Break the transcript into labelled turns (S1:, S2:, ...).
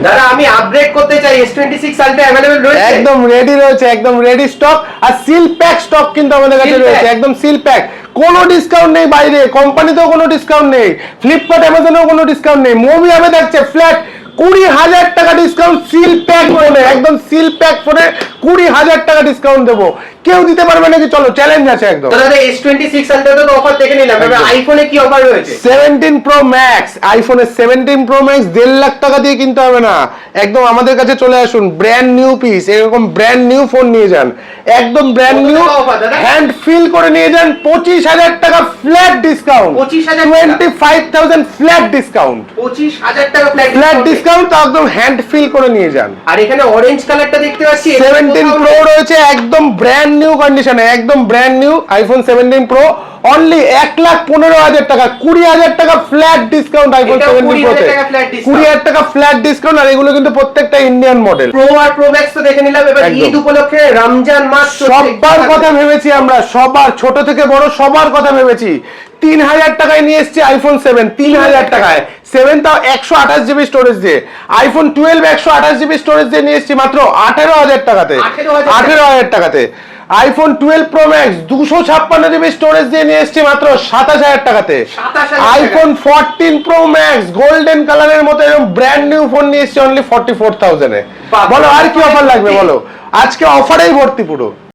S1: দাদা আমি আপগ্রেড করতে চাই, S26 Ultra अवेलेबल রয়েছে?
S2: একদম রেডি রয়েছে, একদম রেডি স্টক। আর সিল প্যাক স্টক কিন্তু আমাদের কাছে রয়েছে, একদম সিল প্যাক। কোনো ডিসকাউন্ট নেই বাইরে, কোম্পানিতেও কোনো ডিসকাউন্ট নেই, ফ্লিপকার্ট অ্যামাজনেও কোনো ডিসকাউন্ট নেই। মোবিয়ামে থাকছে ফ্ল্যাট 20,000 টাকা ডিসকাউন্ট সিল প্যাক ফোনে, একদম সিল প্যাক ফোনে 20,000 টাকা ডিসকাউন্ট দেবো। কেউ দিতে পারবে নাকি? চলো চ্যালেঞ্জ আছে একদম।
S1: তো দাদা S26 Ultra তো অফার দেখে নিলাম, এবার আইফোনে কি অফার রয়েছে?
S2: 17 Pro Max, আইফোনের 17 Pro Max 1.5 লাখ টাকা দিয়ে কিনতে হবে না, একদম আমাদের কাছে চলে আসুন, ব্র্যান্ড নিউ পিস, এরকম ব্র্যান্ড নিউ ফোন নিয়ে যান, একদম ব্র্যান্ড নিউ হ্যান্ড ফিল করে নিয়ে যান। 25,000 টাকা ফ্ল্যাট ডিসকাউন্ট, 25,000 ফ্ল্যাট ডিসকাউন্ট,
S1: 25,000 টাকা
S2: ফ্ল্যাট ডিসকাউন্ট, একদম হ্যান্ড ফিল করে নিয়ে যান।
S1: আর এখানে অরেঞ্জ কালারটা দেখতে পাচ্ছি,
S2: 17 Pro রয়েছে একদম ব্র্যান্ড নিউ কন্ডিশনে, একদম brand new iPhone 17 Pro only 1,15,000 টাকা, 20,000 টাকা ফ্ল্যাট ডিসকাউন্ট আইফোন 17 Pro তে, 20,000 টাকা ফ্ল্যাট ডিসকাউন্ট। আর এগুলো কিন্তু প্রত্যেকটা ইন্ডিয়ান মডেল।
S1: প্রো আর প্রো ম্যাক্স তো দেখে নিলাম, এবার ঈদ উপলক্ষে রমজান মাস
S2: সবার কথা ভেবেছি আমরা, সবার ছোট থেকে বড় সবার কথা ভেবেছি। 3,000 টাকায় নিয়ে এসেছি আইফোন 7, 3,000 টাকায় 7, তাও 128 জিবি স্টোরেজ দিয়ে। আইফোন 12 128 জিবি স্টোরেজ দিয়ে নিয়ে এসেছি মাত্র 18,000 টাকাতে, 18,000 টাকাতে। IPhone 12 pro max 256 GB storage দিয়ে নিয়ে এসেছি মাত্র 27,000 টাকাতে। আইফোন 14 প্রো ম্যাক্স গোল্ডেন কালারের মতো এরকম ব্র্যান্ড নিউ ফোন নিয়ে এসেছি অনলি 44,000 এ। বলো আর কি অফার লাগবে বলো, আজকে অফারেই ভর্তি পুরো।